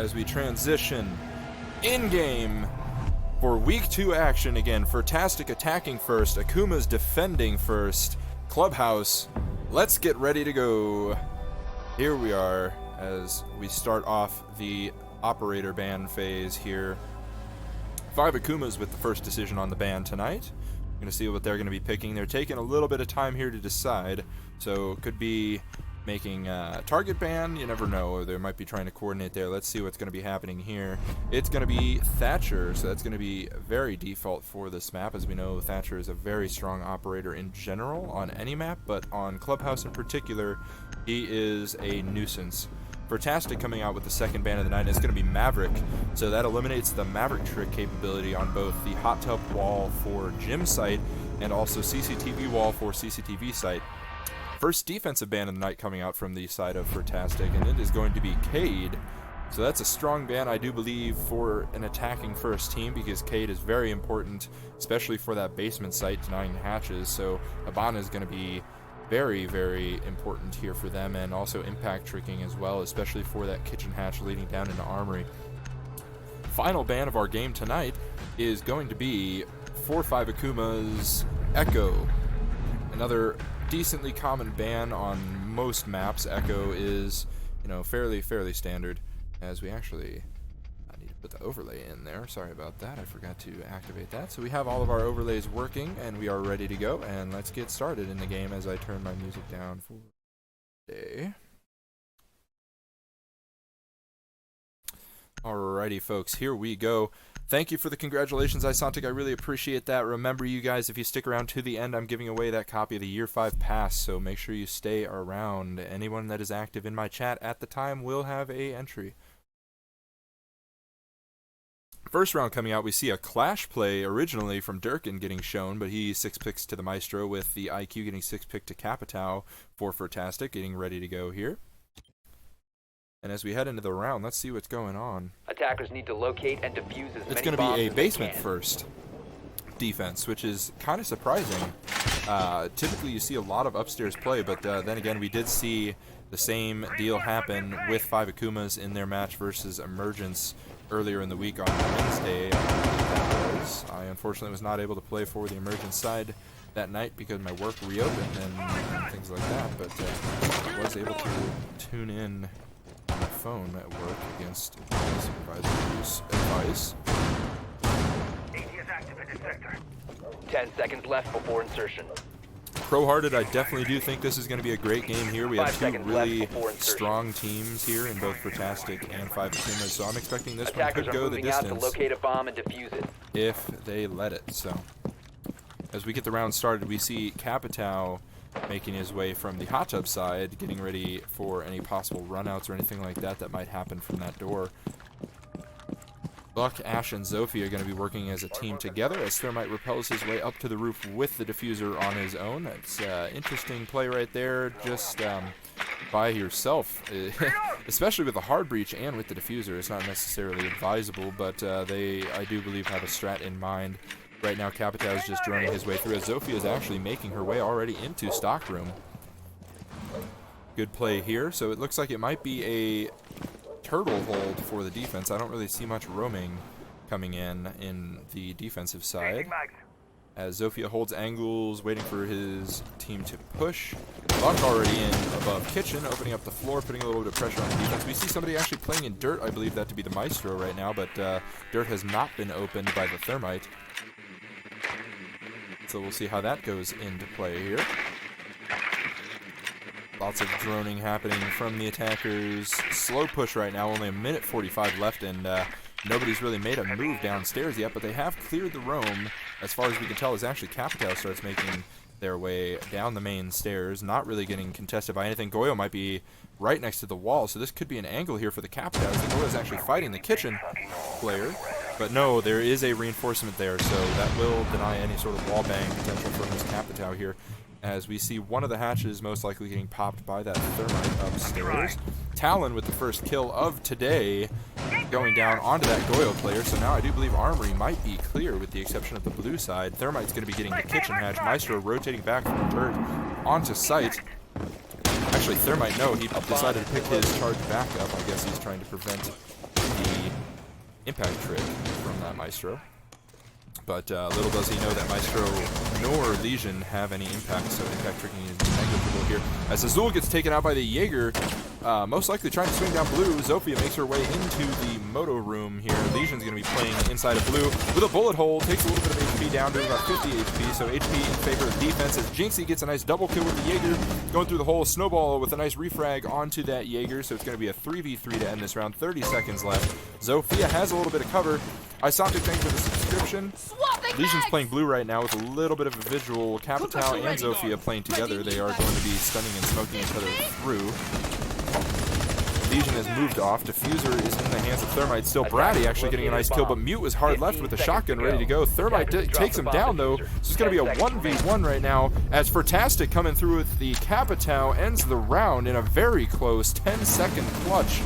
as we transition in-game for Week 2 action again. Furtastic attacking first, Akumas defending first. Clubhouse, let's get ready to go. Here we are as we start off the operator ban phase here. 5 Akumas with the first decision on the ban tonight. We're going to see what they're going to be picking. They're taking a little bit of time here to decide, so it could be making target ban, you never know, or they might be trying to coordinate there. Let's see what's going to be happening here. It's going to be Thatcher, so that's going to be very default for this map. As we know, Thatcher is a very strong operator in general on any map, but on Clubhouse in particular, he is a nuisance. Furtastic coming out with the second ban of the night, and it's going to be Maverick, so that eliminates the Maverick trick capability on both the hot tub wall for gym site and also CCTV wall for CCTV site. First defensive ban of the night coming out from the side of Furtastic, and it is going to be Cade. So that's a strong ban, I do believe, for an attacking first team, because Cade is very important, especially for that basement site denying hatches. So Abana is going to be very, very important here for them, and also impact tricking as well, especially for that kitchen hatch leading down into Armory. Final ban of our game tonight is going to be 4-5 Akumas Echo. Another decently common ban on most maps. Echo is, you know, fairly standard, as we actually need to put the overlay in there. Sorry about that, I forgot to activate that. So we have all of our overlays working and we are ready to go, and let's get started in the game as I turn my music down for today. Alrighty folks, here we go. Thank you for the congratulations, Isantic. I really appreciate that. Remember, you guys, if you stick around to the end, I'm giving away that copy of the Year 5 Pass, so make sure you stay around. Anyone that is active in my chat at the time will have a entry. First round coming out, we see a clash play originally from Durkin getting shown, but he 6 picks to the Maestro, with the IQ getting 6 pick to Capitao for Furtastic, getting ready to go here. And as we head into the round, let's see what's going on. Attackers need to locate and defuse as many bombs as they can. It's going to be a basement first defense, which is kind of surprising. Typically you see a lot of upstairs play, but then again, we did see the same deal happen with 5 Akumas in their match versus Emergence earlier in the week on Wednesday. I unfortunately was not able to play for the Emergence side that night because my work reopened and things like that, but I was able to tune in on my phone at work against supervisor's advice. 10 seconds left before insertion. Pro-hearted, I definitely do think this is going to be a great game here. We have 2 really strong teams here in both Furtastic and 5 Akumas, so I'm expecting this one could go the distance to locate a bomb and defuse it if they let it. So as we get the round started, we see Capitao making his way from the hot tub side, getting ready for any possible runouts or anything like that that might happen from that door. Buck, Ash, and Zophie are going to be working as a team together as Thermite repels his way up to the roof with the diffuser on his own. It's interesting play right there, just by yourself, especially with the hard breach and with the diffuser. It's not necessarily advisable, but I do believe, have a strat in mind. Right now, Capitao is just droning his way through, as Zophia is actually making her way already into stockroom. Good play here, so it looks like it might be a turtle hold for the defense. I don't really see much roaming coming in the defensive side, as Zophia holds angles, waiting for his team to push. Buck already in above kitchen, opening up the floor, putting a little bit of pressure on the defense. We see somebody actually playing in dirt. I believe that to be the Maestro right now, but dirt has not been opened by the Thermite. So we'll see how that goes into play here. Lots of droning happening from the attackers. Slow push right now, only 1:45 left, and nobody's really made a move downstairs yet, but they have cleared the roam. As far as we can tell, is actually Capitao starts making their way down the main stairs, not really getting contested by anything. Goyo might be right next to the wall, so this could be an angle here for the Capitao. The Goyo is actually fighting the kitchen player. But no, there is a reinforcement there, so that will deny any sort of wall bang potential from this Capitao here, as we see one of the hatches most likely getting popped by that Thermite upstairs. Talon with the first kill of today, going down onto that Goyo player, so now I do believe Armory might be clear with the exception of the blue side. Thermite's going to be getting the kitchen hatch. Maestro rotating back from dirt onto site. Actually, Thermite, no, he decided to pick his charge back up. I guess he's trying to prevent the impact trick from that Maestro. But little does he know that Maestro nor Legion have any impact, so impact tricking is negligible here. As Azul gets taken out by the Jaeger, most likely trying to swing down blue. Zofia makes her way into the moto room here. Legion's going to be playing inside of blue with a bullet hole. Takes a little bit of HP down to about 50 HP, so HP in favor of the defense as Jinxie gets a nice double kill with the Jaeger. Going through the hole, Snowball with a nice refrag onto that Jaeger, so it's going to be a 3v3 to end this round. 30 seconds left. Zofia has a little bit of cover. Isoptic, thanks for the subscription. Legion's playing blue right now with a little bit of a visual. Capital and Zofia playing together. They are going to be stunning and smoking each other through. Legion has moved off. Diffuser is in the hands of Thermite still. Bratty actually getting a nice kill, but Mute was hard left with the shotgun ready to go. Thermite takes him down though, so it's going to be a 1v1 right now as Furtastic coming through with the Capital ends the round in a very close 10-second clutch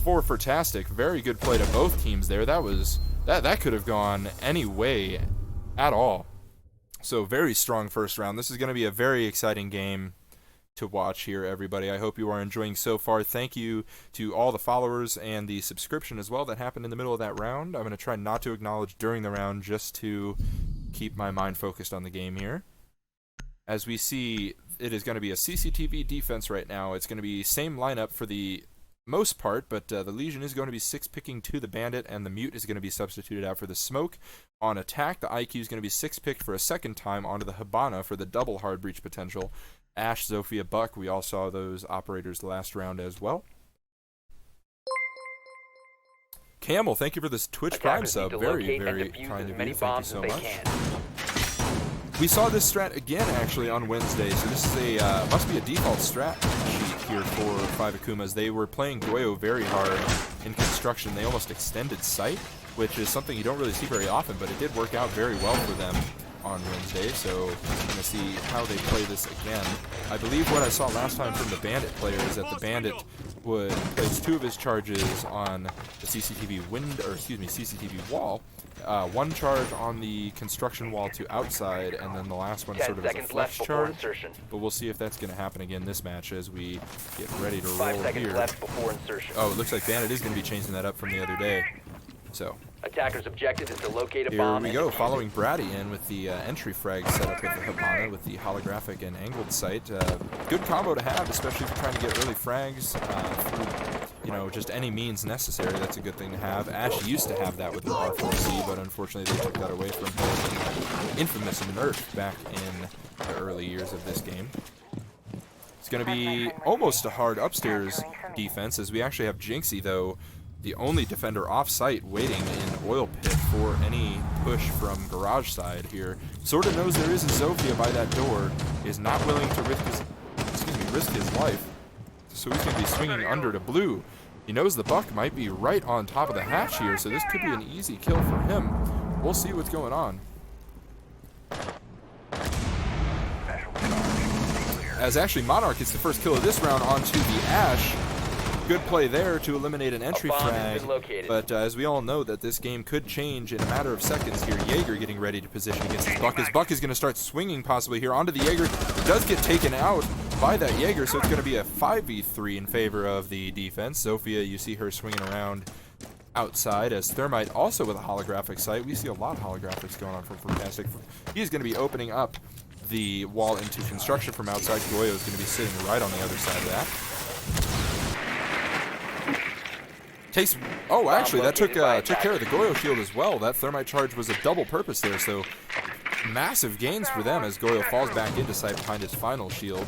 for Furtastic. Very good play to both teams there. That could have gone any way at all. So very strong first round. This is going to be a very exciting game to watch here, everybody. I hope you are enjoying so far. Thank you to all the followers and the subscription as well that happened in the middle of that round. I'm going to try not to acknowledge during the round just to keep my mind focused on the game here. As we see, it is going to be a CCTV defense right now. It's going to be same lineup for the most part, but the Legion is going to be 6-picking to the Bandit, and the Mute is going to be substituted out for the Smoke. On attack, the IQ is going to be 6-picked for a second time onto the Hibana for the double hard breach potential. Ash, Zofia, Buck, we all saw those operators last round as well. Camel, thank you for this Twitch Prime sub. Very, very kind of you. Thank you so much. We saw this strat again, actually, on Wednesday, so this is a must be a default strat sheet here for 5 Akumas. They were playing Goyo very hard in construction. They almost extended sight, which is something you don't really see very often, but it did work out very well for them on Wednesday, so I'm going to see how they play this again. I believe what I saw last time from the Bandit player is that the Bandit would place 2 of his charges on the CCTV CCTV wall. One charge on the construction wall to outside, and then the last one sort of as a flex charge. But we'll see if that's going to happen again this match as we get ready to roll 5 seconds here. left before insertion. Oh, it looks like Bandit is going to be changing that up from the other day. So attacker's objective is to locate a here bomb. we go, following Bratty in with the entry frag set up with the Hibana with the holographic and angled sight. Good combo to have, especially if you're trying to get early frags through, just any means necessary. That's a good thing to have. Ash used to have that with the R4C, but unfortunately they took that away from him. Infamous nerf back in the early years of this game. It's going to be almost a hard upstairs defense, as we actually have Jinxie, though, the only defender off-site waiting in oil pit for any push from garage side here. Sort of knows there is a Zofia by that door, is not willing to risk his life. So he's going to be swinging under to blue. He knows the Buck might be right on top of the hatch here, so this could be an easy kill for him. We'll see what's going on. As actually Monarch gets the first kill of this round onto the Ash. Good play there to eliminate an entry frag, but as we all know that this game could change in a matter of seconds here. Jaeger getting ready to position against his Buck. His Buck is going to start swinging possibly here onto the Jaeger. Does get taken out by that Jaeger, so it's going to be a 5v3 in favor of the defense. Zofia, you see her swinging around outside as Thermite also with a holographic sight. We see a lot of holographics going on from Furtastic. He's going to be opening up the wall into construction from outside. Goyo is going to be sitting right on the other side of that. Actually, that took care of the Goyo shield as well. That Thermite charge was a double purpose there, so massive gains for them as Goyo falls back into sight behind his final shield.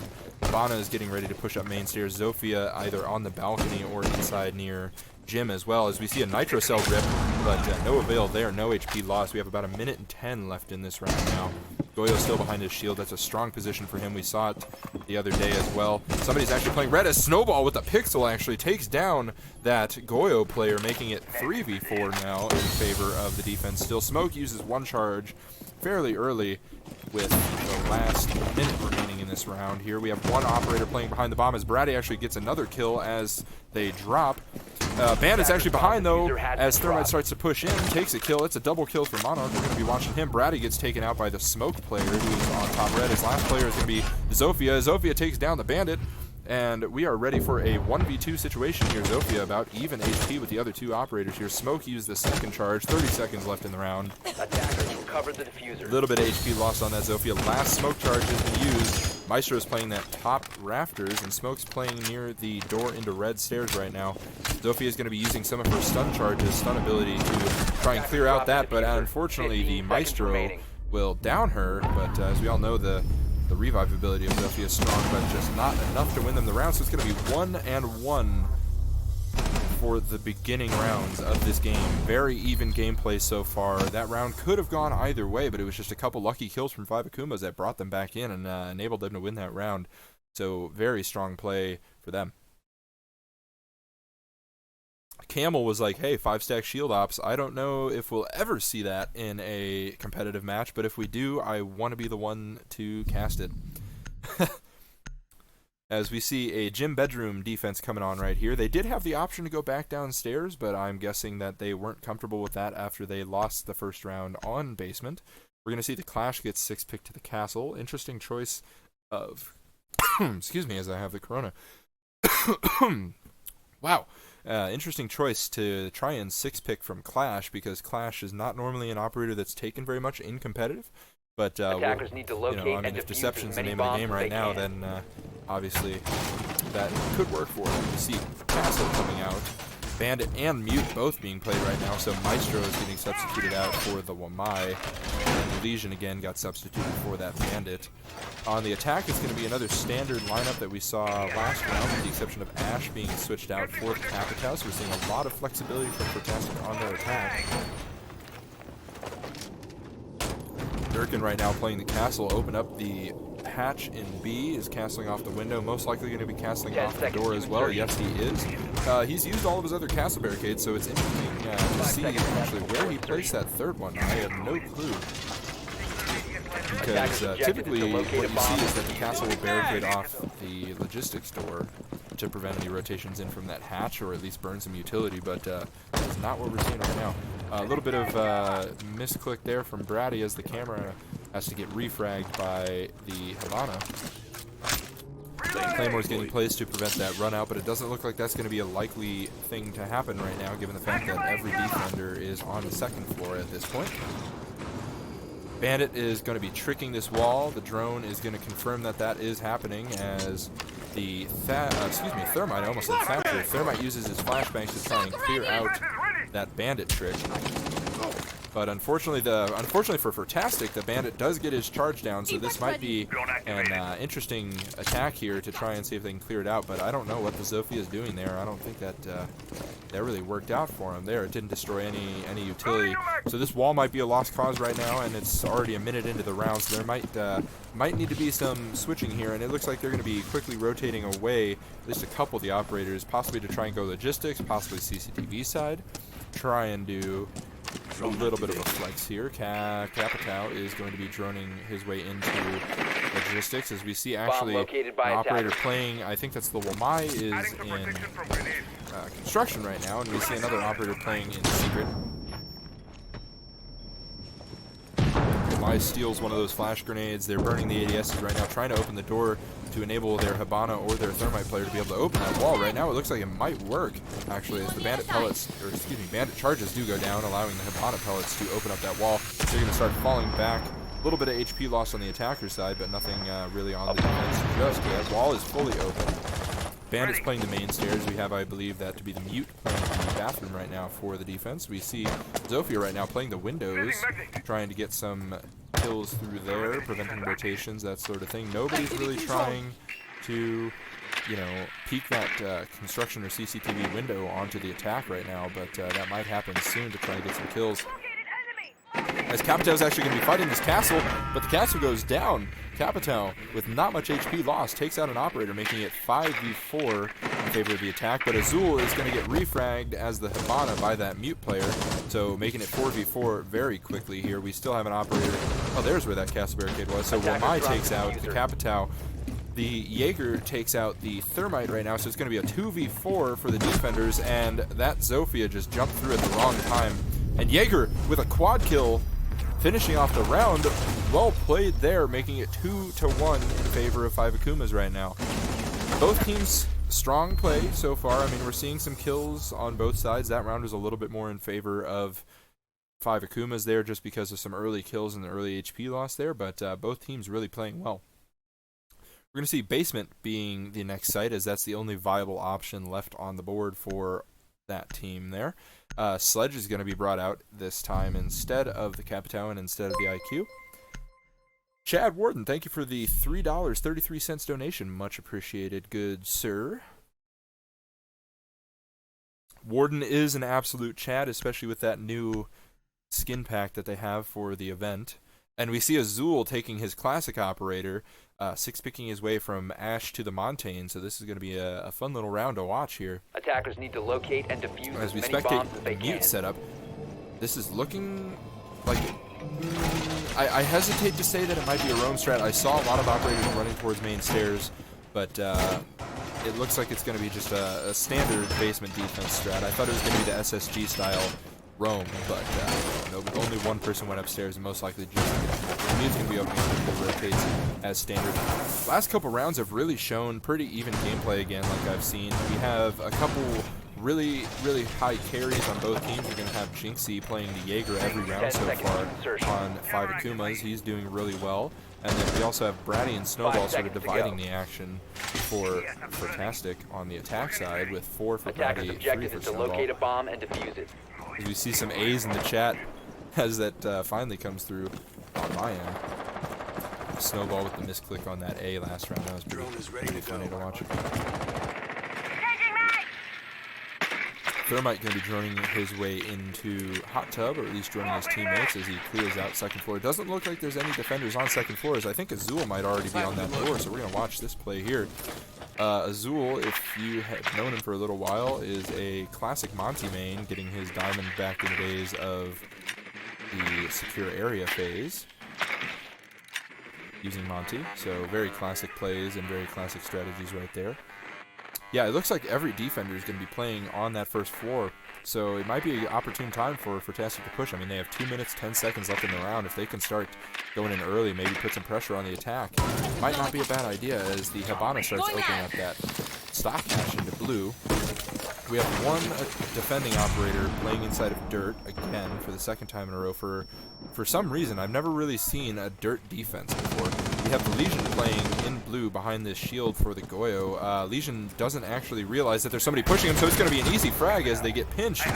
Bana is getting ready to push up main stairs. Zofia either on the balcony or inside near Jim as well, as we see a Nitro Cell rip, but no avail there, no HP loss. We have about 1:10 left in this round now. Goyo still behind his shield. That's a strong position for him. We saw it the other day as well. Somebody's actually playing red as Snowball with the pixel actually takes down that Goyo player, making it 3v4 now in favor of the defense. Still, Smoke uses one charge fairly early with the last minute remaining in this round. Here we have one operator playing behind the bomb as Bratty actually gets another kill as they drop. Bandit's actually behind though as Thermite starts to push in, takes a kill. It's a double kill for Monarch. We're going to be watching him. Bratty gets taken out by the Smoke player who's on top red. His last player is going to be Zofia. Zofia takes down the Bandit. And we are ready for a 1v2 situation here. Zofia about even HP with the other two operators here. Smoke used the second charge. 30 seconds left in the round. Attackers recovered the diffuser. A little bit of HP lost on that Zofia. Last smoke charge has been used. Maestro's playing that top rafters, and Smoke's playing near the door into red stairs right now. Zofia is going to be using some of her stun charges, stun ability to try and clear out that, but unfortunately the Maestro will down her. But as we all know, the revive ability of Zofia is strong, but just not enough to win them the round. So it's going to be 1-1 for the beginning rounds of this game. Very even gameplay so far. That round could have gone either way, but it was just a couple lucky kills from 5 Akumas that brought them back in and enabled them to win that round. So very strong play for them. Camel was like, hey, 5-stack shield ops. I don't know if we'll ever see that in a competitive match, but if we do, I want to be the one to cast it. As we see a gym bedroom defense coming on right here. They did have the option to go back downstairs, but I'm guessing that they weren't comfortable with that after they lost the first round on basement. We're going to see the Clash get 6 pick to the castle. Interesting choice of... excuse me as I have the corona. Wow. Interesting choice to try and 6-pick from Clash, because Clash is not normally an operator that's taken very much in competitive. But attackers need to locate I mean, if Deception's the name of the game right now, then obviously that could work for them. You see Castle coming out, Bandit and Mute both being played right now, so Maestro is getting substituted out for the Wamai, and Legion again got substituted for that Bandit. On the attack, it's going to be another standard lineup that we saw last round, with the exception of Ash being switched out for the Capitao, so we're seeing a lot of flexibility from Furtastic on their attack. Durkin right now playing the castle, open up the hatch in B, is castling off the window, most likely going to be castling off the door as well. Yes, he is. He's used all of his other castle barricades, so it's interesting to see actually where he placed that third one. I have no clue. Because typically what you see is that the castle will barricade off the logistics door to prevent any rotations in from that hatch, or at least burn some utility, but that's not what we're seeing right now. A little bit of misclick there from Bratty as the camera has to get refragged by the Havana. Claymore's getting placed to prevent that run out, but it doesn't look like that's going to be a likely thing to happen right now, given the fact that every defender is on the second floor at this point. Bandit is going to be tricking this wall. The drone is going to confirm that that is happening, as the Thermite, I almost said Thatcher. Thermite uses his flashbangs to try and clear out that Bandit trick. But unfortunately for Furtastic, the Bandit does get his charge down, so this might be an interesting attack here to try and see if they can clear it out. But I don't know what the Zofia is doing there. I don't think that that really worked out for him there. It didn't destroy any utility. So this wall might be a lost cause right now, and it's already a minute into the round, so there might need to be some switching here, and it looks like they're going to be quickly rotating away at least a couple of the operators, possibly to try and go logistics, possibly CCTV side, try and do a little bit of a flex here. Capitao is going to be droning his way into logistics, as we see actually an operator playing, I think that's the Wamai, is in construction right now, and we see another operator playing in secret. Wamai steals one of those flash grenades. They're burning the ADSs right now, trying to open the door to enable their Habana or their Thermite player to be able to open that wall. Right now it looks like it might work, actually, as the Bandit Bandit charges do go down, allowing the Habana pellets to open up that wall. They're going to start falling back. A little bit of HP loss on the attacker side, but nothing really on the defense just yet. Wall is fully open. Bandit's playing the main stairs. We have, I believe, that to be the Mute playing the bathroom right now for the defense. We see Zofia right now playing the windows, trying to get some kills through there, preventing rotations, that sort of thing. Nobody's really trying to, peek that construction or CCTV window onto the attack right now, but that might happen soon to try and get some kills. As Capitao is actually going to be fighting this castle, but the castle goes down. Capitao, with not much HP lost, takes out an operator, making it 5v4 in favor of the attack, but Azul is going to get refragged as the Habana by that Mute player, so making it 4v4 very quickly here. We still have an operator. Oh, there's where that castle barricade was. So Wamai takes out the Capitao. The Jaeger takes out the Thermite right now, so it's going to be a 2v4 for the defenders, and that Zofia just jumped through at the wrong time. And Jaeger with a quad kill, finishing off the round. Well played there, making it 2-1 in favor of 5 Akumas right now. both teams strong play so far. I mean, we're seeing some kills on both sides. That round was a little bit more in favor of 5 Akumas there just because of some early kills and the early HP loss there, but both teams really playing well. We're going to see basement being the next site, as that's the only viable option left on the board for that team there. Sledge is going to be brought out this time instead of the Capital and instead of the IQ. Chad Warden, thank you for the $3.33 donation. Much appreciated, good sir. Warden is an absolute Chad, especially with that new skin pack that they have for the event. And we see Azul taking his classic operator, six-picking his way from Ash to the Montane, so this is going to be a fun little round to watch here. Attackers need to locate and defuse as we many spectate bombs as the they mute can. setup. This is looking like... I hesitate to say that it might be a roam strat. I saw a lot of operators running towards main stairs, but it looks like it's going to be just a standard basement defense strat. I thought it was going to be the SSG style roam, but no, only one person went upstairs, and most likely just the mute's going to be opening up and it rotates as standard. Last couple rounds have really shown pretty even gameplay again, like I've seen. We have a couple really high carries on both teams. We're going to have Jinxie playing the Jaeger every round so far on 5 Akumas. He's doing really well. And then we also have Bratty and Snowball sort of dividing the action for Furtastic on the attack side, with 4 for Attackers' Bratty, 3 objective for is to Snowball. locate a bomb and defuse it. As we see some A's in the chat as that finally comes through on my end. Snowball with the misclick on that A last round. That was pretty funny to watch. Thermite going to be joining his way into Hot Tub, or at least joining his teammates as he clears out second floor. It doesn't look like there's any defenders on second floor, as I think Azul might already be on that door, so we're going to watch this play here. Azul, if you have known him for a little while, is a classic Monty main, getting his diamond back in the days of the secure area phase, using Monty. So very classic plays and very classic strategies right there. Yeah, it looks like every defender is going to be playing on that first floor, so it might be an opportune time for Furtastic to push. I mean, they have 2 minutes, 10 seconds left in the round. If they can start going in early, maybe put some pressure on the attack, might not be a bad idea as the Habana starts opening up that stock hash into blue. We have one defending operator playing inside of dirt again for the second time in a row. For some reason, I've never really seen a dirt defense before. We have the Legion playing in blue behind this shield for the Goyo. Legion doesn't actually realize that there's somebody pushing him, so it's going to be an easy frag as they get pinched.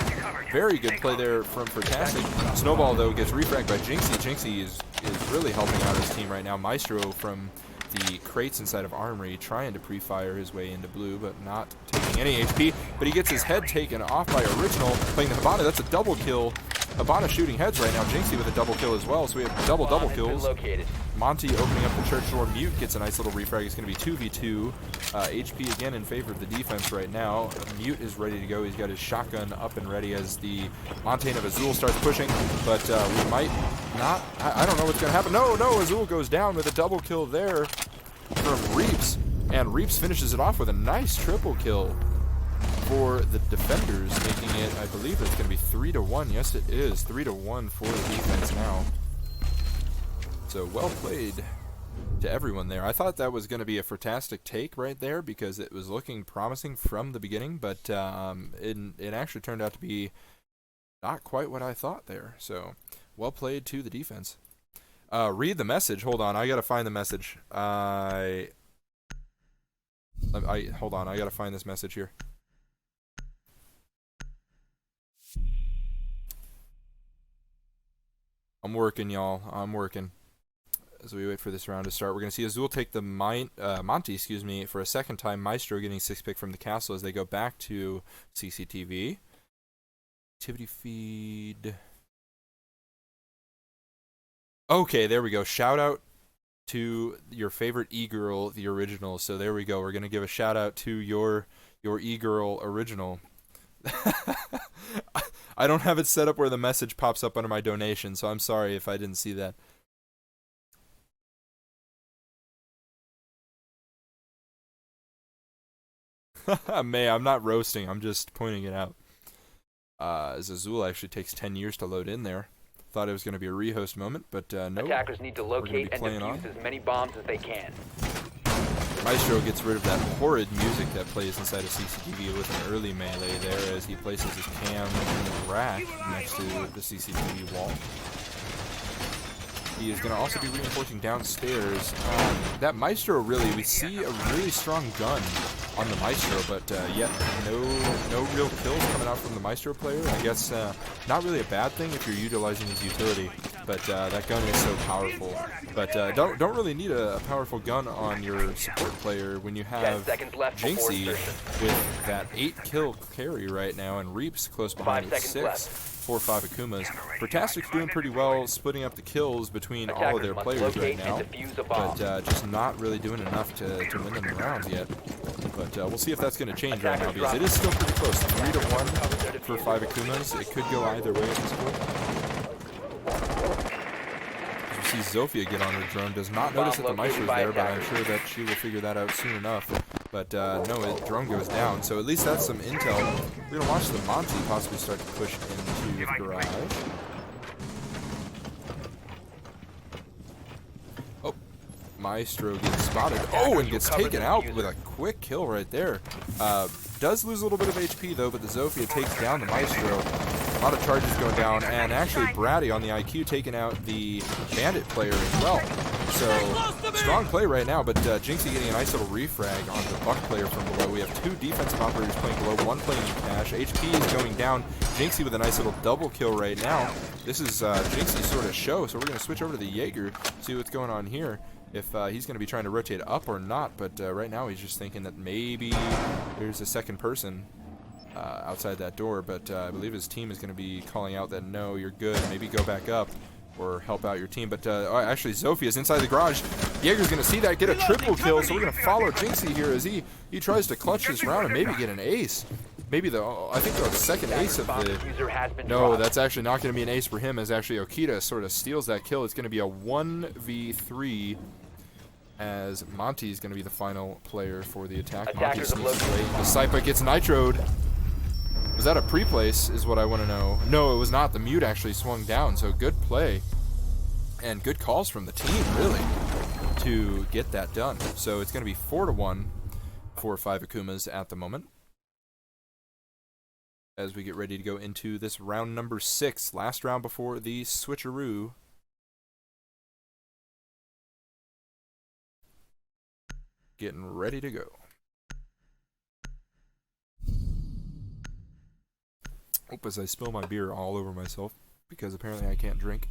Very good play there from Furtastic. Snowball, though, gets refragged by Jinxie. Jinxie is really helping out his team right now. Maestro from the crates inside of Armory trying to pre-fire his way into blue, but not taking any HP. But he gets his head taken off by Original, playing the Habana. That's a double kill. Habana shooting heads right now. Jinxie with a double kill as well, so we have double kills. Monty opening up the church door. Mute gets a nice little refrag. It's going to be 2v2. HP again in favor of the defense right now. Mute is ready to go. He's got his shotgun up and ready as the Montane of Azul starts pushing, but we might not. I don't know what's going to happen. No, Azul goes down with a double kill there from Reaps, and Reaps finishes it off with a nice triple kill for the defenders, making it, I believe it's going to be 3-1. Yes, it is 3-1 for the defense now. So well played to everyone there. I thought that was going to be a Furtastic take right there because it was looking promising from the beginning, but it actually turned out to be not quite what I thought there. So well played to the defense. Read the message. Hold on, I gotta find the message. Hold on, I gotta find this message here. I'm working, y'all. I'm working. As we wait for this round to start, we're going to see Azul take the Monty, for a second time. Maestro getting 6-pick from the castle as they go back to CCTV. Activity feed. Okay, there we go. Shout out to your favorite e-girl, the original. So there we go. We're going to give a shout out to your e-girl original. I don't have it set up where the message pops up under my donation, so I'm sorry if I didn't see that. May, I'm not roasting, I'm just pointing it out. As Azul actually takes 10 years to load in there. Thought it was going to be a rehost moment, but no. Attackers need to locate and defuse as many bombs as they can. Maestro gets rid of that horrid music that plays inside of CCTV with an early melee there as he places his cam in the rack next to the CCTV wall. He is going to also be reinforcing downstairs. That Maestro, really, we see a really strong gun on the Maestro, but yet no real kills coming out from the Maestro player. I guess not really a bad thing if you're utilizing his utility, but that gun is so powerful. But don't really need a powerful gun on your support player when you have Jinxie with that 8-kill carry right now, and Reap's close behind with 6. 4-5 Akumas. Furtastic's doing pretty well splitting up the kills between all of their players right now, but just not really doing enough to win them the rounds yet. But we'll see if that's going to change right now, because it is still pretty close. 3-1 for 5 Akumas. It could go either way at this point. As you see Zofia get on her drone, does not notice that the Maestro's there, but I'm sure that she will figure that out soon enough. But no, his drone goes down, so at least that's some intel. We're going to watch the Monty possibly start to push into the garage. Oh, Maestro gets spotted. Oh, and gets taken out with a quick kill right there. Does lose a little bit of HP though, but the Zofia takes down the Maestro. A lot of charges going down, and actually Bratty on the IQ taking out the Bandit player as well. So, strong play right now, but Jinxie getting a nice little refrag on the Buck player from below. We have 2 defensive operators playing below, 1 playing in cash. HP is going down. Jinxie with a nice little double kill right now. This is Jinxie's sort of show, so we're going to switch over to the Jaeger, see what's going on here. If he's going to be trying to rotate up or not, but right now he's just thinking that maybe there's a second person outside that door, but I believe his team is going to be calling out that no, you're good, maybe go back up or help out your team. But actually Zofia is inside the garage. Jaeger's going to see that, get a triple kill, so we're going to follow Jinxie here as he tries to clutch this round and maybe get an ace. Maybe I think the second ace of the... No, that's actually not going to be an ace for him, as actually Okita sort of steals that kill. It's going to be a 1v3 as Monty is going to be the final player for the attack. Monty sneaks away. The Saipa gets nitroed. Was that a pre-place is what I want to know. No, it was not. The mute actually swung down, so good play. And good calls from the team, really, to get that done. So it's going to be 4-1 for 5 Akumas at the moment, as we get ready to go into this round number 6, last round before the switcheroo. Getting ready to go. Hope as I spill my beer all over myself, because apparently I can't drink.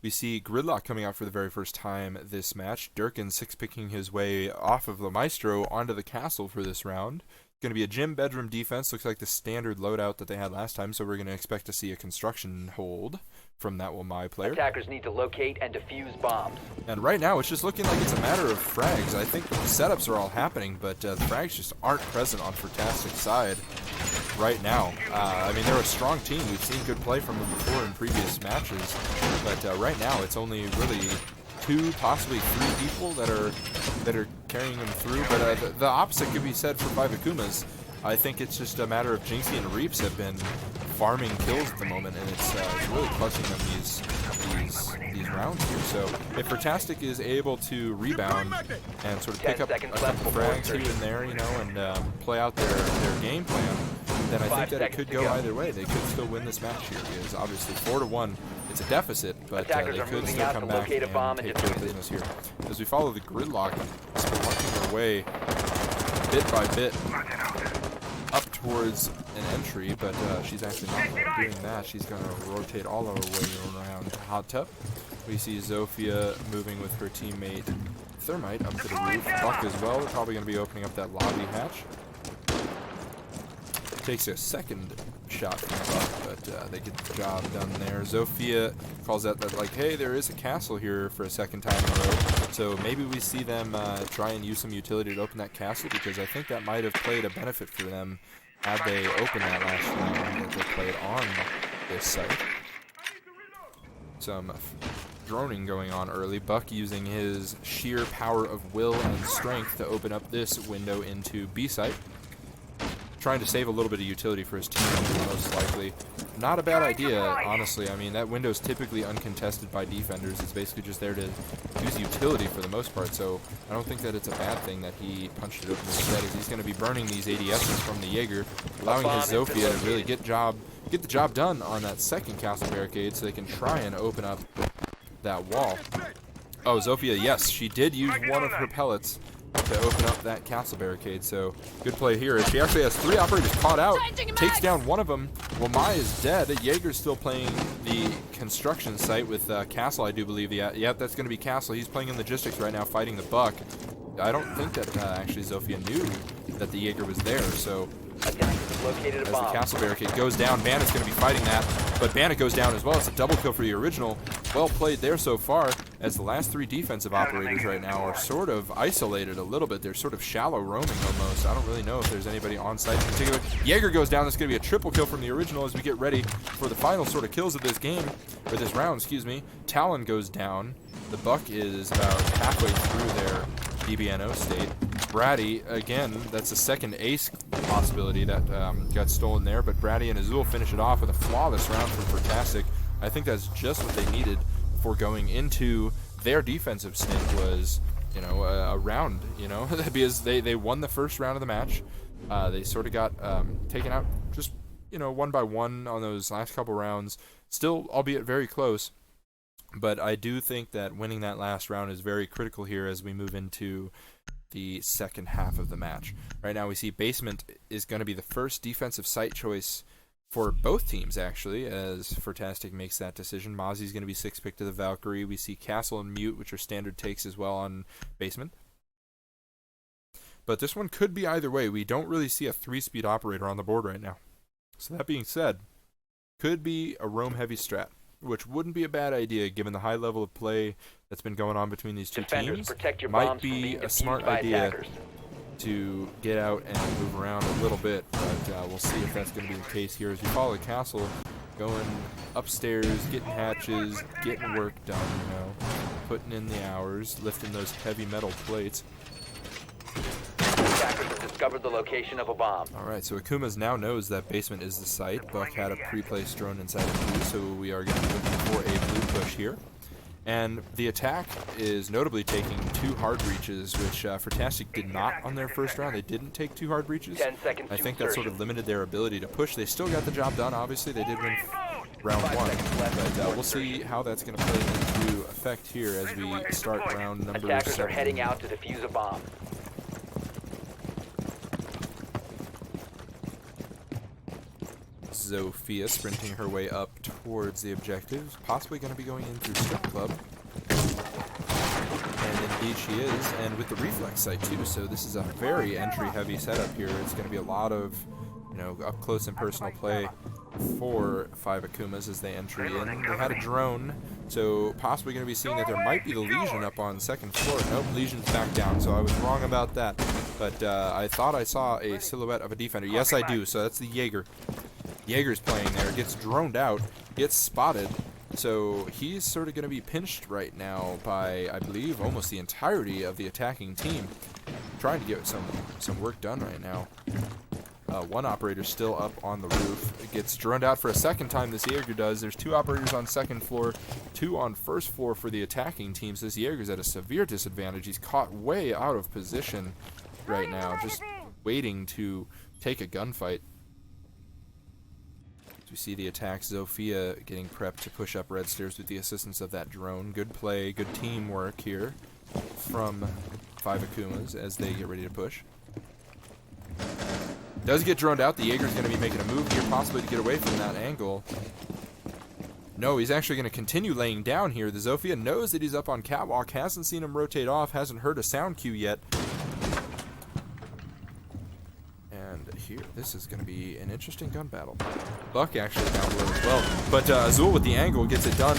We see Gridlock coming out for the very first time this match. Durkin 6-picking his way off of the Maestro onto the castle for this round. Going to be a gym bedroom defense. Looks like the standard loadout that they had last time, so we're going to expect to see a construction hold from that Wamai player. Attackers need to locate and defuse bombs. And right now, it's just looking like it's a matter of frags. I think the setups are all happening, but the frags just aren't present on Furtastic's side right now. I mean, they're a strong team. We've seen good play from them before in previous matches, but right now it's only really 2, possibly 3 people that are carrying them through. But the opposite could be said for 5 Akumas. I think it's just a matter of Jinxie and Reaps have been farming kills at the moment, and it's really clutching them these rounds here. So if Furtastic is able to rebound and sort of pick up a couple frags here and there, you know, and play out their game plan, then I think that it could go either way. They could still win this match here, because obviously 4-1, it's a deficit, but they could still come back and take care of business here. As we follow the Gridlock, working their way bit by bit up towards an entry, but she's actually not doing that. She's going to rotate all our way around Hot Tub. We see Zofia moving with her teammate Thermite up to the roof. Buck as well. They're probably going to be opening up that lobby hatch. Takes a second shot from Buck, but they get the job done there. Zofia calls out that, like, hey, there is a castle here for a second time in a row. So maybe we see them try and use some utility to open that castle, because I think that might have played a benefit for them had they opened that last round that they played on this site. Some droning going on early. Buck using his sheer power of will and strength to open up this window into B site. trying to save a little bit of utility for his team, most likely. Not a bad idea, honestly. I mean, that window's typically uncontested by defenders. It's basically just there to use utility for the most part, so I don't think that it's a bad thing that he punched it open instead, as he's going to be burning these ADSs from the Jaeger, allowing his Zofia to really get the job done on that second castle barricade so they can try and open up that wall. Oh, Zofia, yes, she did use one of her pellets to open up that castle barricade, so good play here. She actually has 3 operators caught out, takes down one of them. Well, Mai is dead. Jaeger's still playing the construction site with Castle, I do believe. Yeah, that's going to be Castle. He's playing in logistics right now, fighting the Buck. I don't think that actually Zofia knew that the Jaeger was there, so as the castle barricade goes down, Bandit's going to be fighting that, but Bandit goes down as well. It's a double kill for the original. Well played there so far, as the last 3 defensive operators right now are sort of isolated a little bit. They're sort of shallow roaming almost. I don't really know if there's anybody on site in particular. Jaeger goes down. That's going to be a triple kill from the original as we get ready for the final sort of kills of this game, or this round, excuse me. Talon goes down. The Buck is about halfway through their DBNO state. Brady, again, that's the second ace possibility that got stolen there, but Brady and Azul finish it off with a flawless round for Furtastic. I think that's just what they needed for going into their defensive stint was, you know, a round, you know, because they won the first round of the match. They sort of got taken out just, you know, one by one on those last couple rounds, still, albeit very close. But I do think that winning that last round is very critical here as we move into the second half of the match. Right now we see Basement is going to be the first defensive site choice for both teams, actually, as Furtastic makes that decision. Mozzie's going to be 6th pick to the Valkyrie. We see Castle and Mute, which are standard takes as well on Basement. But this one could be either way. We don't really see a 3-speed operator on the board right now. So that being said, could be a roam heavy strat, which wouldn't be a bad idea given the high level of play that's been going on between these two teams. Protect your Might be a smart idea to get out and move around a little bit, but we'll see if that's going to be the case here as we follow Castle going upstairs, getting hatches, getting work done, you know, putting in the hours, lifting those heavy metal plates. Attackers have discovered the location of a bomb. Alright, so Akumas now knows that Basement is the site. Buck had a pre-placed drone inside of blue, so we are going to be looking for a blue push here. And the attack is notably taking 2 hard breaches, which Furtastic did not on their first round. They didn't take 2 hard breaches. 10 seconds I think that sort of limited their ability to push. They still got the job done, obviously. They did win round 1, but we'll see how that's going to play into effect here as we start round number 7. Attackers are heading out to defuse a bomb. Zofia sprinting her way up towards the objectives, possibly going to be going in through Strip Club. And indeed she is, and with the reflex sight too, so this is a very entry-heavy setup here. It's going to be a lot of, you know, up-close and personal play for 5 Akumas as they enter in. They had a drone, so possibly going to be seeing that there might be the Legion up on 2nd floor. Nope, Legion's back down, so I was wrong about that. But I thought I saw a silhouette of a defender. Yes, I do, so that's the Jaeger. Jaeger's playing there, gets droned out, gets spotted, so he's sort of going to be pinched right now by, I believe, almost the entirety of the attacking team, trying to get some work done right now. One operator still up on the roof. It gets droned out for a second time, this Jaeger does. There's 2 operators on 2nd floor, 2 on 1st floor for the attacking team, so this Jaeger's at a severe disadvantage. He's caught way out of position right now, just waiting to take a gunfight. We see the attack. Zofia getting prepped to push up red stairs with the assistance of that drone. Good play, good teamwork here from 5 Akumas as they get ready to push. Does get droned out. The Jaeger's going to be making a move here, possibly to get away from that angle. No, he's actually going to continue laying down here. The Zofia knows that he's up on catwalk, hasn't seen him rotate off, hasn't heard a sound cue yet. Here, this is going to be an interesting gun battle. Buck actually down low as well, but Azul with the angle gets it done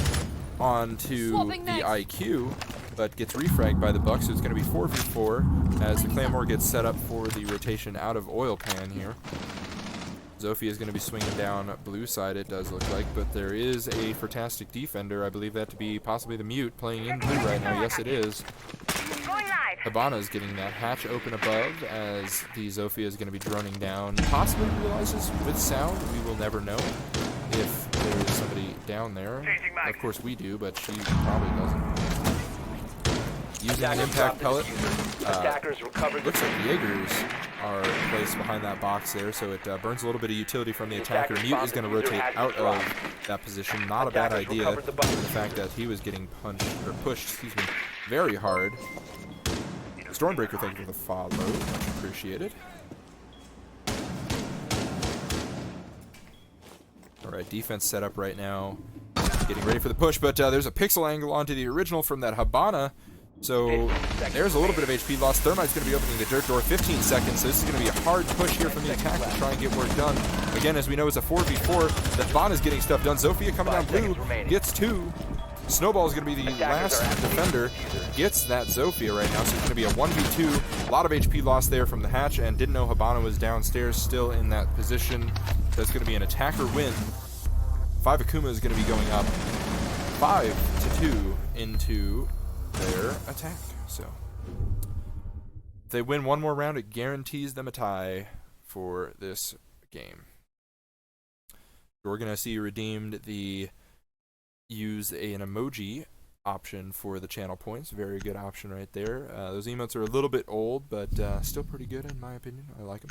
onto the IQ, but gets refragged by the Buck, so it's going to be 4v4 as the Claymore gets set up for the rotation out of oil pan here. Zofia is going to be swinging down blue side, it does look like, but there is a Furtastic defender. I believe that to be possibly the Mute playing in blue right now. Yes, it is. Going live. Habana's getting that hatch open above as the Zofia is going to be droning down. Possibly realizes with sound, we will never know if there is somebody down there. Of course we do, but she probably doesn't. Using an impact pellet. Looks like Jaegers are placed behind that box there, so it burns a little bit of utility from the attacker. Mute is going to rotate out of that position. Not a bad idea, given the fact that he was getting punched, or pushed, excuse me, very hard. Stormbreaker, thank you for the follow. Much appreciated. Alright, defense set up right now. Getting ready for the push, but there's a pixel angle onto the original from that Habana. So there's a little bit of HP loss. Thermite's going to be opening the dirt door 15 seconds, so this is going to be a hard push here from the attack to try and get work done. Again, as we know, it's a 4v4. The Habana's getting stuff done. Zofia coming down blue, gets 2. Snowball is going to be the last defender. Gets that Zofia right now, so it's going to be a 1v2. A lot of HP loss there from the hatch, and didn't know Habana was downstairs still in that position. That's going to be an attacker win. 5 Akuma is going to be going up 5-2 into their attack. So if they win one more round, it guarantees them a tie for this game. We're going to see redeemed the use an emoji option for the channel points. Very good option right there. Those emotes are a little bit old, but still pretty good in my opinion. I like them.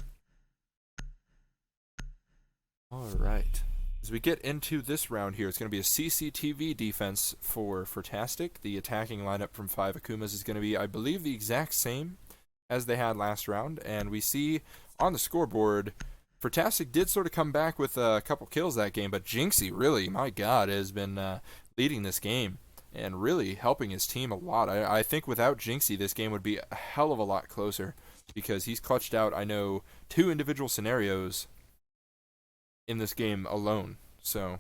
Alright. As we get into this round here, it's going to be a CCTV defense for Furtastic. The attacking lineup from 5 Akumas is going to be, I believe, the exact same as they had last round. And we see on the scoreboard, Furtastic did sort of come back with a couple kills that game, but Jinxie, really, my god, has been leading this game and really helping his team a lot. I think without Jinxie, this game would be a hell of a lot closer because he's clutched out, I know, 2 individual scenarios in this game alone. So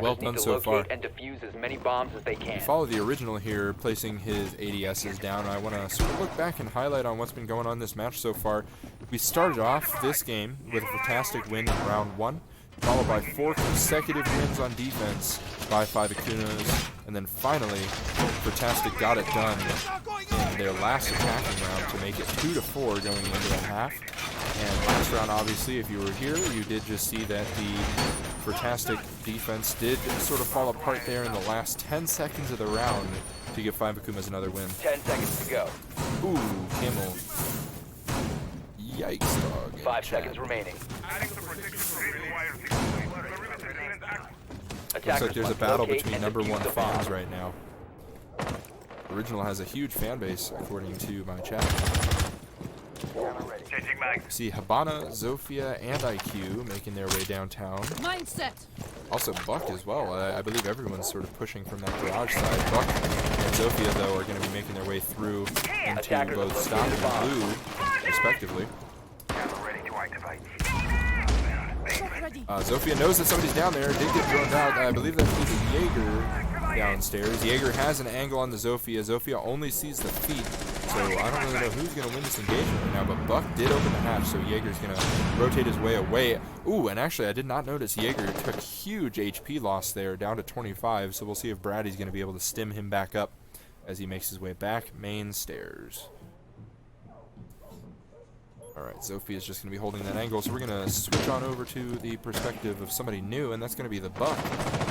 well done so far. And defuse as many bombs as they can. We follow the original here, placing his ADSs down. I want to sort of look back and highlight on what's been going on in this match so far. We started off this game with a fantastic win in round 1, followed by 4 consecutive wins on defense by 5 Akumas, and then finally Furtastic got it done in their last attacking round to make it 2-4 going into the half. And last round, obviously, if you were here, you did just see that the Furtastic defense did sort of fall apart there in the last 10 seconds of the round to give 5 Akumas another win. 10 seconds to go. Ooh, Kimmel. Yikes, dog. 5 seconds remaining. Looks like there's a battle between number 1 fans right now. Original has a huge fan base, according to my chat. See Habana, Zofia, and IQ making their way downtown. Mindset. Also Buck as well. I believe everyone's sort of pushing from that garage side. Buck and Zofia, though, are going to be making their way through into both Stop and Blue, respectively. Zofia knows that somebody's down there. Did get thrown out. I believe that was a Jaeger downstairs. Jaeger has an angle on the Zofia. Zofia only sees the feet. So I don't really know who's going to win this engagement right now, but Buck did open the hatch, so Jaeger's going to rotate his way away. Ooh, and actually I did not notice Jaeger took huge HP loss there, down to 25, so we'll see if Brady's going to be able to stim him back up as he makes his way back main stairs. Alright, Zofia's just going to be holding that angle, so we're going to switch on over to the perspective of somebody new, and that's going to be the Buck,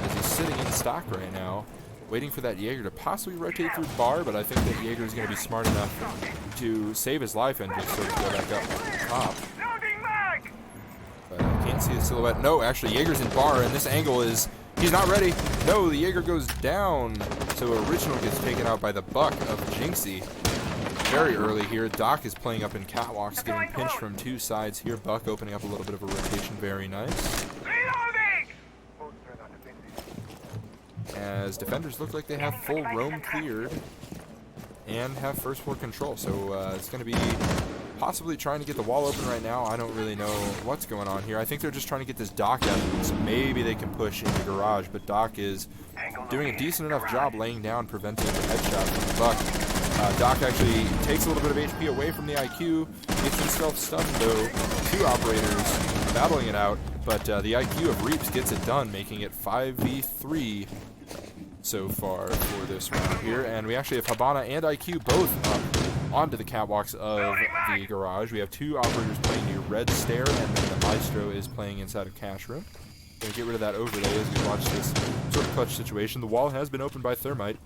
as he's sitting in stock right now, waiting for that Jaeger to possibly rotate through bar, but I think that Jaeger is going to be smart enough to save his life and just sort of go back up to the top. But I can't see the silhouette. No, actually, Jaeger's in bar, and this angle is... He's not ready. No, the Jaeger goes down. So Original gets taken out by the Buck of Jinxie. Very early here. Doc is playing up in catwalks, getting pinched from 2 sides here. Buck opening up a little bit of a rotation. Very nice. As defenders look like they have full roam cleared and have first floor control. So it's going to be possibly trying to get the wall open right now. I don't really know what's going on here. I think they're just trying to get this Doc out, so maybe they can push in the garage, but Doc is doing a decent enough job laying down, preventing the headshot from the Buck. Doc actually takes a little bit of HP away from the IQ, gets himself stunned though. 2 operators battling it out, but the IQ of Reaps gets it done, making it 5v3. so far for this round here. And we actually have Habana and IQ both up onto the catwalks of the garage. We have two operators playing near Red Stair, and then the Maestro is playing inside of Cash Room. Gonna get rid of that overlay as we watch this sort of clutch situation. The wall has been opened by Thermite.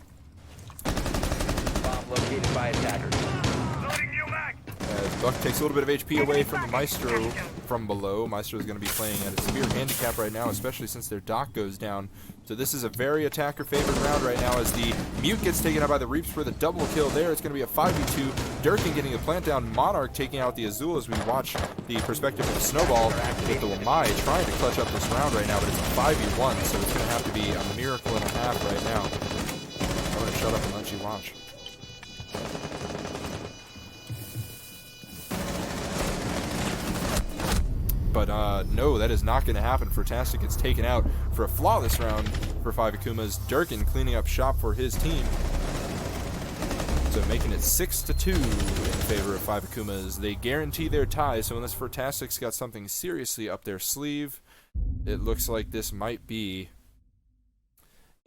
Bomb located by attackers. As Buck takes a little bit of HP away from the Maestro from below. Maestro is going to be playing at a severe handicap right now, especially since their dock goes down. So this is a very attacker-favored round right now as the Mute gets taken out by the Reaps for the double kill there. It's going to be a 5v2. Durkin getting the plant down. Monarch taking out the Azul as we watch the perspective of Snowball with the Wamai trying to clutch up this round right now, but it's a 5v1, so it's going to have to be a miracle and a half right now. I'm going to shut up and let you watch. But no, that is not going to happen. Furtastic gets taken out for a flawless round for 5 Akumas. Durkin cleaning up shop for his team. So making it 6-2 in favor of 5 Akumas. They guarantee their tie, so unless Furtastic's got something seriously up their sleeve, it looks like this might be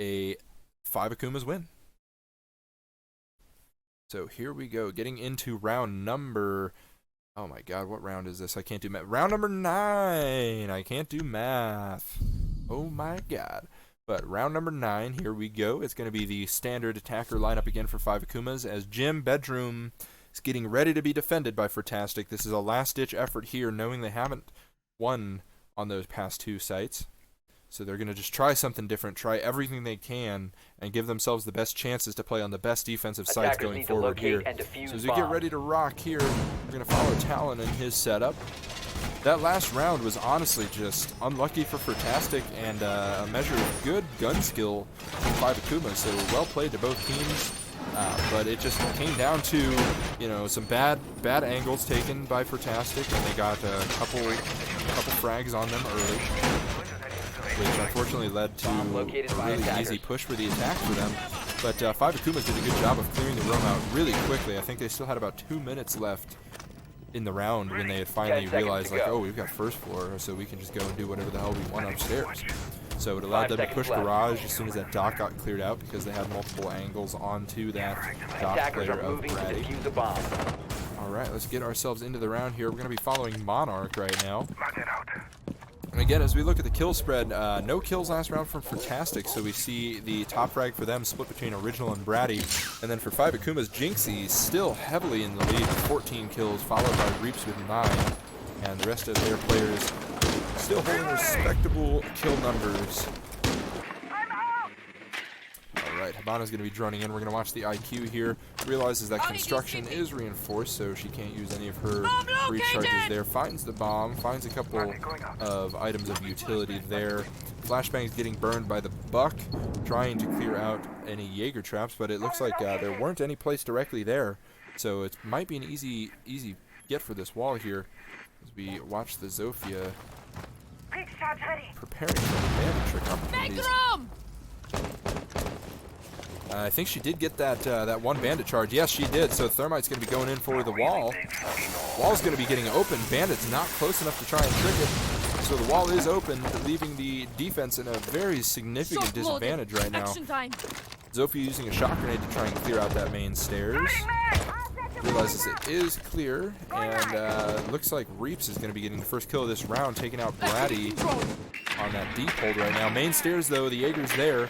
a 5 Akumas win. So here we go, getting into round number... Oh my god, what round is this? I can't do math. Round number 9! I can't do math. Oh my god. But round number 9, here we go. It's going to be the standard attacker lineup again for 5 Akumas as Jim Bedroom is getting ready to be defended by Furtastic. This is a last-ditch effort here, knowing they haven't won on those past 2 sites. So they're going to just try something different, try everything they can, and give themselves the best chances to play on the best defensive sites going forward here. So as we get ready to rock here, we're going to follow Talon in his setup. That last round was honestly just unlucky for Furtastic and a measure of good gun skill from 5 Akumas. So well played to both teams, but it just came down to, you know, some bad angles taken by Furtastic, and they got a couple frags on them early, which unfortunately led to a really easy push for the attack for them. But 5 Akumas did a good job of clearing the roam out really quickly. I think they still had about 2 minutes left in the round when they had finally realized, like, oh, we've got first floor, so we can just go and do whatever the hell we want upstairs. So it allowed them to push garage as soon as that dock got cleared out because they had multiple angles onto that dock player of Brady. Alright, let's get ourselves into the round here. We're going to be following Monarch right now. And again, as we look at the kill spread, no kills last round from Furtastic, so we see the top frag for them split between Original and Bratty. And then for 5 Akumas, Jinxie still heavily in the lead with 14 kills, followed by Reaps with 9. And the rest of their players still holding respectable kill numbers. Alright, Habana's going to be droning in. We're going to watch the IQ here. Realizes that construction is reinforced, so she can't use any of her breach charges there. Finds the bomb, finds a couple of items of utility there. Flashbang's getting burned by the Buck, trying to clear out any Jaeger traps, but it looks like there weren't any placed directly there. So it might be an easy get for this wall here as we watch the Zofia preparing for the bandit trick opportunities. I think she did get that one bandit charge. Yes, she did. So Thermite's going to be going in for the wall. Wall's going to be getting open. Bandit's not close enough to try and trick it. So the wall is open, leaving the defense in a very significant disadvantage right now. Zofia using a shock grenade to try and clear out that main stairs. Realizes it is clear, and looks like Reaps is going to be getting the first kill of this round, taking out Bratty on that deep hold right now. Main stairs, though, the Jaeger's there.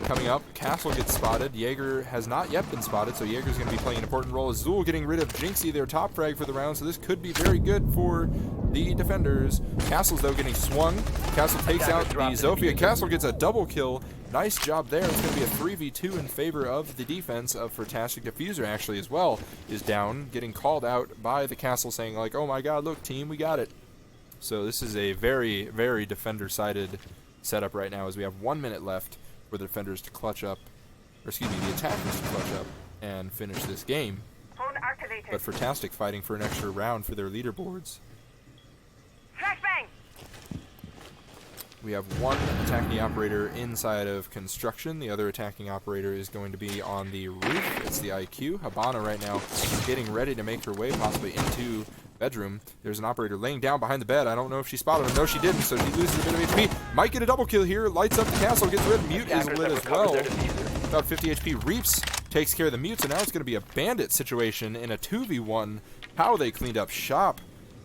Coming up, Castle gets spotted. Jaeger has not yet been spotted, so Jaeger's going to be playing an important role. Azul getting rid of Jinxie, their top frag for the round, so this could be very good for the defenders. Castle's, though, getting swung. Castle takes out the Zofia. Castle gets a double kill. Nice job there. It's going to be a 3v2 in favor of the defense of Furtastic. Diffuser, actually, as well, is down, getting called out by the Castle, saying, like, oh my god, look, team, we got it. So this is a very, very defender-sided setup right now, as we have 1 minute left for the defenders to clutch up, or excuse me, the attackers to clutch up and finish this game. But Furtastic fighting for an extra round for their leaderboards. Flashbang! We have one attacking operator inside of construction. The other attacking operator is going to be on the roof. It's the IQ. Habana right now getting ready to make her way possibly into bedroom. There's an operator laying down behind the bed. I don't know if she spotted him. No, she didn't, so she loses a bit of HP. Might get a double kill here. Lights up the castle, gets rid. Mute is lit as well. About 50 HP. Reaps takes care of the mutes, and now it's going to be a bandit situation in a 2v1. How they cleaned up shop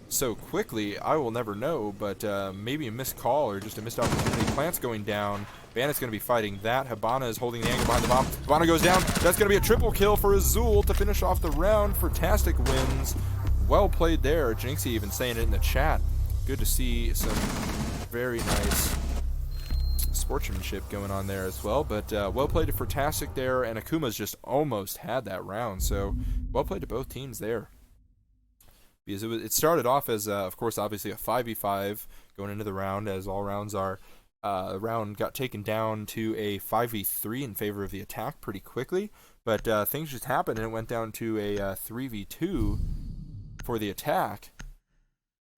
so quickly, I will never know, but maybe a missed call or just a missed opportunity. Plant's going down. Bandit's going to be fighting that. Hibana is holding the angle behind the bomb. Hibana goes down. That's going to be a triple kill for Azul to finish off the round. Furtastic wins. Well played there. Jinxie even saying it in the chat. Good to see some very nice sportsmanship going on there as well. But well played to Furtastic there, and Akumas just almost had that round. So well played to both teams there. Because it started off as, of course, obviously a 5v5 going into the round, as all rounds are. The round got taken down to a 5v3 in favor of the attack pretty quickly, but things just happened and it went down to a 3v2 for the attack,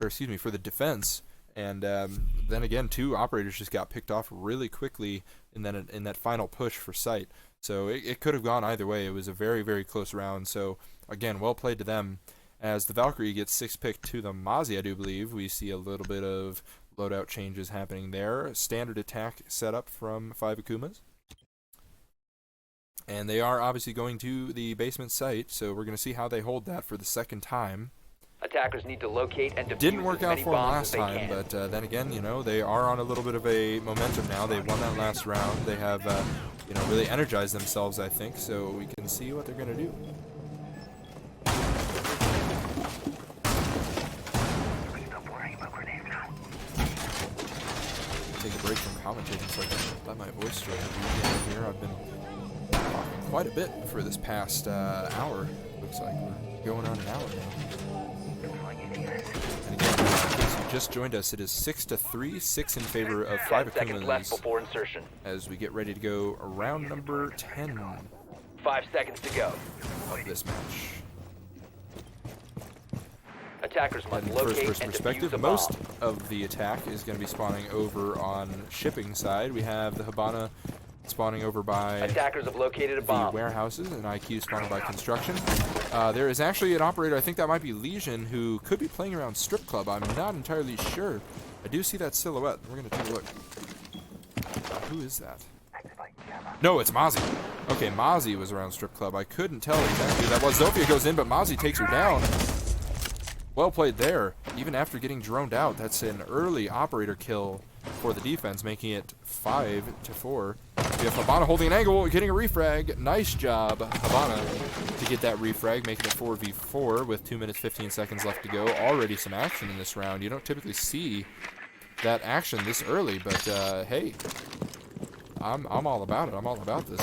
or excuse me, for the defense. And then again, 2 operators just got picked off really quickly in that final push for site. So it could have gone either way. It was a very, very close round. So again, well played to them. As the Valkyrie gets 6-picked to the Mozzie, I do believe, we see a little bit of loadout changes happening there. Standard attack setup from 5 Akumas. And they are obviously going to the basement site, so we're going to see how they hold that for the second time. Attackers need to locate and defuse Didn't work as out many for them bombs last as they time, can. but then again, you know, they are on a little bit of a momentum now. They won that last round. They have, you know, really energized themselves, I think, so we can see what they're going to do. Take a break from commentating so I can let my voice straight here. I've been talking quite a bit for this past hour. Looks like we're going on an hour now. And again, in case you just joined us, it is 6-3, 6 in favor of 5 seconds left Akumas before insertion. as we get ready to go round number 10 of 5 seconds to go. this match. Attackers must In locate first-person and defuse perspective, the bomb. most of the attack is going to be spawning over on shipping side. We have the Hibana spawning over by Attackers have located a the bomb. warehouses, and IQ spawning by construction. There is actually an operator, I think that might be Legion, who could be playing around Strip Club. I'm not entirely sure. I do see that silhouette. We're going to take a look. Who is that? No, it's Mozzie. Okay, Mozzie was around Strip Club. I couldn't tell exactly who that was. Zofia goes in, but Mozzie takes her down. Well played there. Even after getting droned out, that's an early operator kill for the defense, making it 5-4. We have Hibana holding an angle, getting a refrag. Nice job, Hibana, to get that refrag, making it 4v4 with 2 minutes 15 seconds left to go. Already some action in this round. You don't typically see that action this early, but hey, I'm all about it. I'm all about this.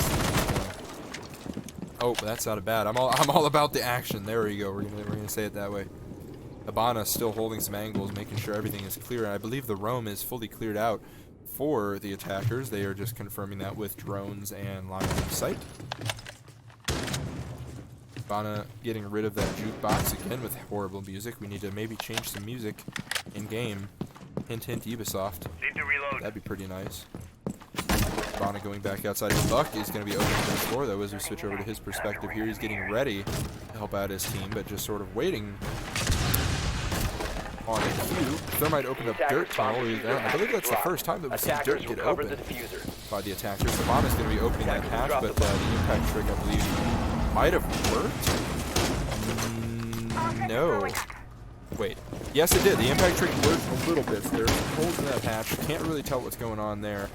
Oh, that sounded bad. I'm all about the action. There we go. We're gonna say it that way. Hibana still holding some angles, making sure everything is clear. And I believe the roam is fully cleared out for the attackers. They are just confirming that with drones and lines of sight. Hibana getting rid of that jukebox again with horrible music. We need to maybe change some music in game. Hint, hint, Ubisoft. Need to reload. That'd be pretty nice. Hibana going back outside. Buck is going to be opening the floor, though, as we switch over to his perspective here. He's getting ready to help out his team, but just sort of waiting on a cue. Thermite opened up dirt tunnel. I believe that's the first time that we've seen dirt get open by the attackers. Hibana's going to be opening that hatch, but the impact trick, I believe, might have worked. No. Wait. Yes, it did. The impact trick worked a little bit. There's holes in that hatch. Can't really tell what's going on there.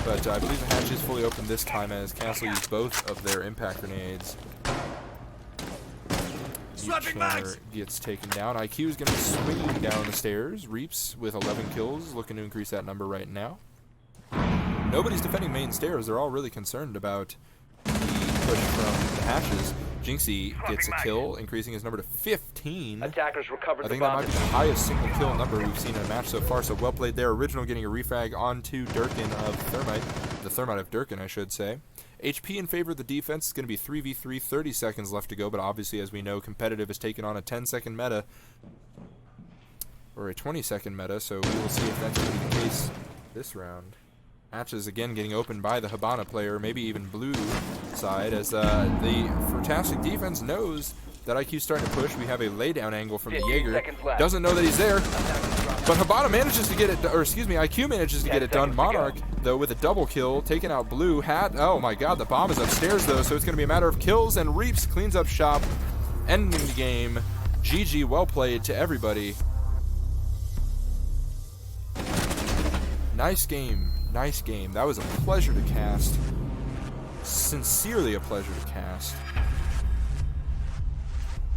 But I believe the hatch is fully open this time as Castle used both of their impact grenades. Chandler gets taken down. IQ is going to be swinging down the stairs. Reaps with 11 kills, looking to increase that number right now. Nobody's defending main stairs. They're all really concerned about the push from the hatches. Jinxie gets a kill, increasing his number to 15. Attackers recovered I think the that bomb. might be the highest single kill number we've seen in a match so far, so well played there. Original getting a refrag onto Durkin of Thermite. The Thermite of Durkin, I should say. HP in favor of the defense is going to be 3v3, 30 seconds left to go, but obviously, as we know, competitive has taken on a 10-second meta, or a 20-second meta, so we will see if that's going to be the case this round. Hatches again getting opened by the Hibana player, maybe even blue side, as the Furtastic defense knows That IQ's starting to push. We have a laydown angle from the 15 Jaeger. seconds left. Doesn't know that he's there. Attackers drop. But Habana manages to get it, or excuse me, IQ manages to 10 get it done. seconds to go. Monarch, though, with a double kill, taking out Blue. Hat, oh my god, the bomb is upstairs, though, so it's going to be a matter of kills, and Reaps cleans up shop, ending the game. GG, well played to everybody. Nice game, nice game. That was a pleasure to cast. Sincerely a pleasure to cast.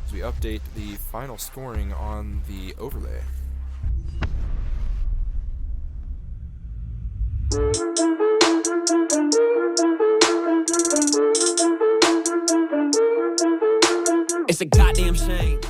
As we update the final scoring on the overlay. It's a goddamn shame.